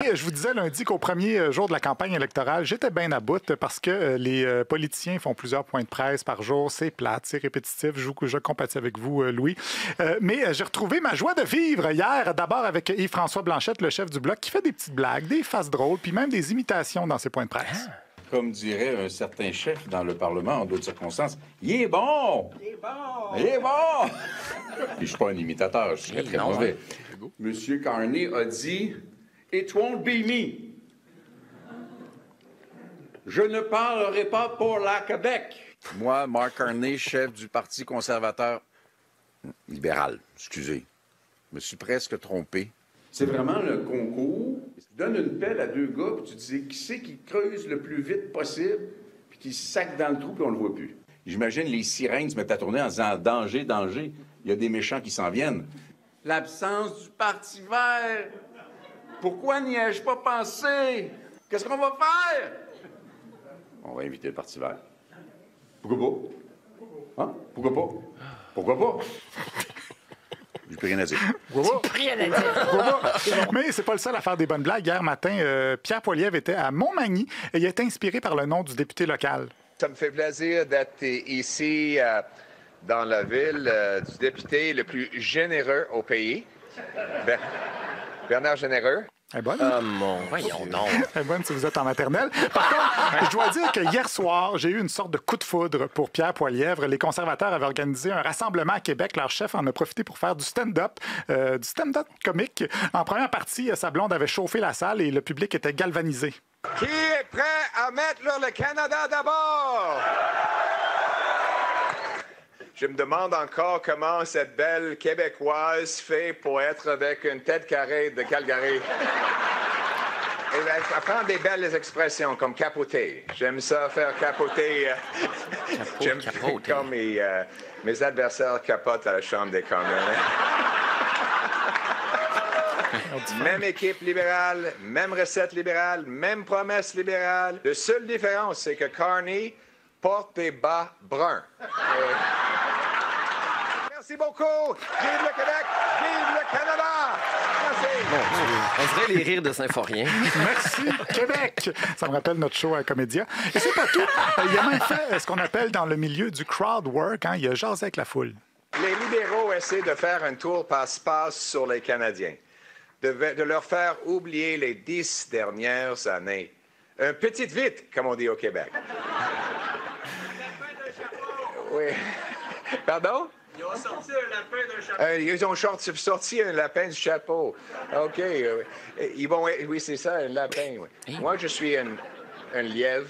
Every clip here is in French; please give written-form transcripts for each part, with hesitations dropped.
Je vous disais lundi qu'au premier jour de la campagne électorale, j'étais bien à bout parce que les politiciens font plusieurs points de presse par jour. C'est plate, c'est répétitif. Je compatis avec vous, Louis. Mais j'ai retrouvé ma joie de vivre hier, d'abord avec Yves-François Blanchette, le chef du Bloc, qui fait des petites blagues, des faces drôles, puis même des imitations dans ses points de presse. Comme dirait un certain chef dans le Parlement en d'autres circonstances, il est bon! Il est bon! Il est bon! Puis je suis pas un imitateur, je suis très mauvais. Monsieur Carney a dit « It won't be me. Je ne parlerai pas pour la Québec. » Moi, Mark Carney, chef du Parti conservateur libéral, excusez, je me suis presque trompé. C'est vraiment le concours. Tu donnes une pelle à deux gars, puis tu dis qui c'est qui creuse le plus vite possible, puis qui se sac dans le trou, puis on le voit plus. J'imagine les sirènes se mettent à tourner en disant danger, danger. Il y a des méchants qui s'en viennent. L'absence du Parti vert. Pourquoi n'y ai-je pas pensé? Qu'est-ce qu'on va faire? On va inviter le Parti vert. Pourquoi pas? Hein? Pourquoi pas? Pourquoi pas? J'ai plus rien à dire. Mais c'est pas le seul à faire des bonnes blagues. Hier matin, Pierre Poilievre était à Montmagny et il a été inspiré par le nom du député local. Ça me fait plaisir d'être ici dans la ville du député le plus généreux au pays, Bernard Généreux. Elle est bonne? Voyons donc. Elle est bonne si vous êtes en maternelle. Par contre, je dois dire que hier soir, j'ai eu une sorte de coup de foudre pour Pierre Poilievre. Les conservateurs avaient organisé un rassemblement à Québec. Leur chef en a profité pour faire du stand-up comique. En première partie, sa blonde avait chauffé la salle et le public était galvanisé. Qui est prêt à mettre le Canada d'abord? Je me demande encore comment cette belle Québécoise fait pour être avec une tête carrée de Calgary. Elle apprend des belles expressions comme capoter. J'aime ça faire capoter. J'aime comme mes adversaires capotent à la Chambre des communes. Même équipe libérale, même recette libérale, même promesse libérale. La seule différence, c'est que Carney porte des bas bruns. Merci beaucoup. Vive le Québec. Vive le Canada. Merci. On dirait les rires de Symphorien. Merci, Québec! Ça me rappelle notre show à Comédia. Et c'est pas tout. Il a même fait ce qu'on appelle dans le milieu du crowd work. Il a jasé avec la foule. Les libéraux essaient de faire un tour passe-passe sur les Canadiens, de leur faire oublier les 10 dernières années. Un petit vite, comme on dit au Québec. Oui. Pardon? Ils ont sorti un lapin d'un chapeau. Ils ont sorti un lapin du chapeau. OK. Ils vont... Oui, c'est ça, un lapin. Oui. Moi, je suis un lièvre.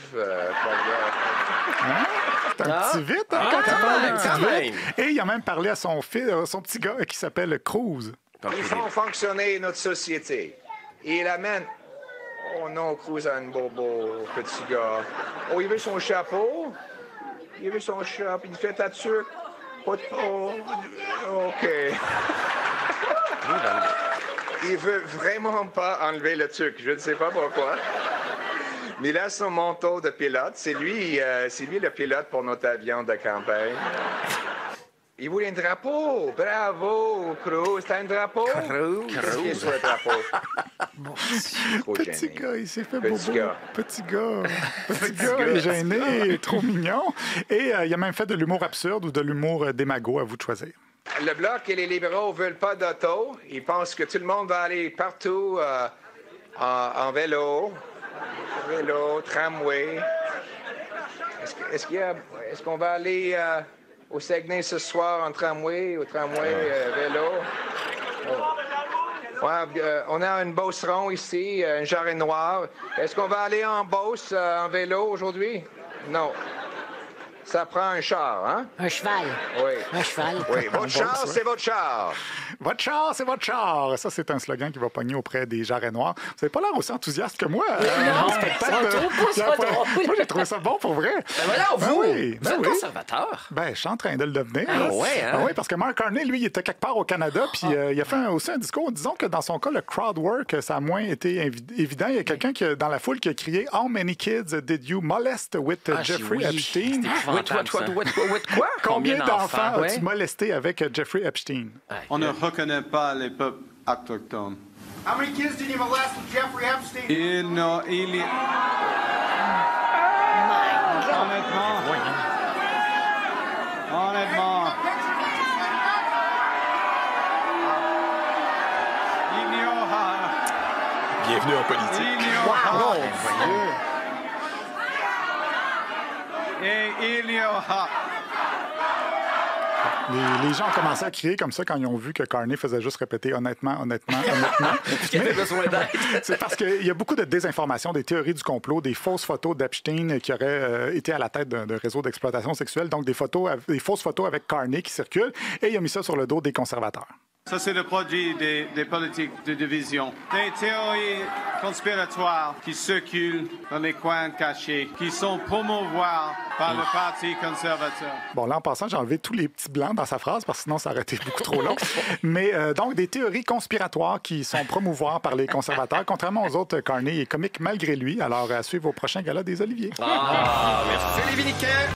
C'est un petit vite, quand tu parles de petit vite. Et il a même parlé à son petit gars qui s'appelle Cruz. Ils font fonctionner notre société. Et il amène... Oh non, Cruz a un beau petit gars. Oh, il veut son chapeau. Il veut son chapeau. Il fait ta tuque. Oh, OK. Il veut vraiment pas enlever le truc. Je ne sais pas pourquoi. Mais il a son manteau de pilote. C'est lui le pilote pour notre avion de campagne. Il voulait un drapeau. Bravo, Cruz. T'as un drapeau? Qu'est-ce qu'il y a sur le drapeau? Petit gars, il s'est fait bobo. Petit gars. Petit gars, il est gêné, trop mignon. Et il a même fait de l'humour absurde ou de l'humour démago, à vous de choisir. Le Bloc et les libéraux veulent pas d'auto. Ils pensent que tout le monde va aller partout en vélo. Vélo, tramway. Est-ce qu'on va aller au Saguenay ce soir en tramway, vélo? Oh. Ouais, on a un Beauceron ici, un jarret noir. Est-ce qu'on va aller en Beauce en vélo aujourd'hui? Non. Ça prend un char, hein? Un cheval. Oui. Un cheval. Oui, votre char, c'est votre char. Votre char, c'est votre char. Ça, c'est un slogan qui va pogner auprès des jarrets noirs. Vous n'avez pas l'air aussi enthousiaste que moi. Moi, j'ai trouvé ça bon pour vrai. Ben voilà, vous êtes conservateur. Ben, je suis en train de le devenir. Ah ouais, hein? Ah oui, parce que Mark Carney, lui, il était quelque part au Canada, puis il a fait aussi un discours. Disons que dans son cas, le crowd work, ça a moins été évident. Il y a quelqu'un dans la foule qui a crié « How many kids did you molest with Jeffrey Epstein? » Quoi? Combien d'enfants as-tu molesté avec Jeffrey Epstein? On ne reconnaît pas les peuples autochtones. How many kids did you molest with Jeffrey Epstein? Il y... Honnêtement. Bienvenue en politique. Et il y aura... Les gens ont commencé à crier comme ça quand ils ont vu que Carney faisait juste répéter honnêtement, honnêtement, honnêtement. Qu'il avait besoin d'aide. C'est parce qu'il y a beaucoup de désinformation, des théories du complot, des fausses photos d'Epstein qui auraient été à la tête d'un réseau d'exploitation sexuelle, donc des fausses photos avec Carney qui circulent, et il a mis ça sur le dos des conservateurs. Ça, c'est le produit des politiques de division. Des théories conspiratoires qui circulent dans les coins cachés, qui sont promouvoies par le Parti conservateur. Bon, là, en passant, j'ai enlevé tous les petits blancs dans sa phrase, parce que sinon, ça aurait été beaucoup trop long. Mais donc, des théories conspiratoires qui sont promouvoires par les conservateurs. Contrairement aux autres, Carney est comique malgré lui. Alors, à suivre au prochain gala des Oliviers. Ah, merci les Viniquets!